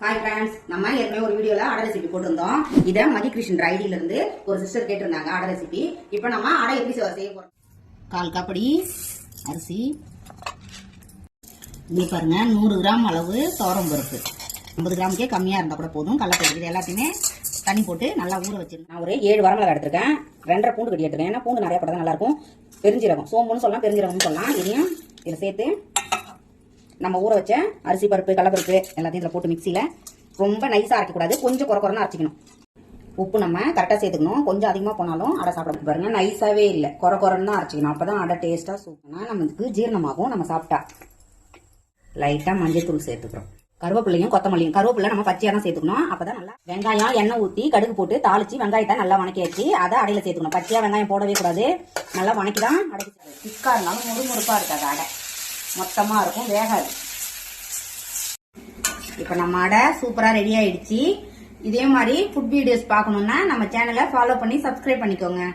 Hi friends, நம்ம ஏற்கனவே ஒரு வீடியோல அடை ரெசிபி போட்டிருந்தோம். இதை மதி கிருஷ்ணன் ஐடியில இருந்து ஒரு சிஸ்டர் கேட்டிருந்தாங்க அடை ரெசிபி. இப்போ நம்ம அடை எப்படி செய்ய போறோம். 1/4 கப்படி அரிசி, இங்கே பாருங்க 100 கிராம் அளவு துவரம் பருப்பு, 50 கிராமுக்கே கம்மியா இருந்தா கூட போதும். கடலைப்பருப்பு இது எல்லாத்தையுமே தண்ணி போட்டு நல்லா ஊற வச்சிருக்கேன். நான் ஒரு 7 வரமிளகா எடுத்திருக்கேன், 2.5 பூண்டு கட்டி எடுத்துருக்கேன். ஏன்னா பூண்டு நிறைய போட்டா நல்லா இருக்கும். பெருஞ்சீரகம், சோம்புன்னு சொல்லலாம், பெருஞ்சீரகம்னு சொல்லலாம். இதையும் இதில் சேர்த்து நம்ம ஊற வச்ச அரிசி பருப்பு கடலைப்பருப்பு எல்லாத்தையும் இதில் போட்டு மிக்சியில் ரொம்ப நைஸாக அரைக்கக்கூடாது, கொஞ்சம் குறை அரைச்சிக்கணும். உப்பு நம்ம கரெக்டாக சேர்த்துக்கணும். கொஞ்சம் அதிகமாக போனாலும் அடை சாப்பிட பாருங்க, நைஸாகவே இல்லை, குறைன்னு தான் அரைச்சிக்கணும். அப்போ தான் அடை டேஸ்ட்டாக சூப்பராக நமக்கு ஜீரணமாகும். நம்ம சாப்பிட்டா லைட்டாக மஞ்சள் தூள் சேர்த்துக்கிறோம். கருவேப்பிள்ளையும் கொத்தமல்லியும், கருவேப்பிள்ளை நம்ம பச்சையாக தான் சேர்த்துக்கணும். அப்பதான் நல்லா வெங்காயம் எண்ணெய் ஊற்றி கடுகு போட்டு தாளிச்சு வெங்காயத்தை நல்லா வணக்கியாச்சு அதை அடையில சேர்த்துக்கணும். பச்சையாக வெங்காயம் போடவே கூடாது, நல்லா வணக்கி தான் அடைச்சி. திக்காக இருந்தாலும் முறுமுறுப்பாக இருக்காது, அடை மொத்தமாக இருக்கும், வேகாது. இப்போ நம்ம அடை சூப்பராக ரெடி ஆயிடுச்சு. இதே மாதிரி ஃபுட் வீடியோஸ் பார்க்கணுன்னா நம்ம சேனலை ஃபாலோ பண்ணி சப்ஸ்கிரைப் பண்ணிக்கோங்க.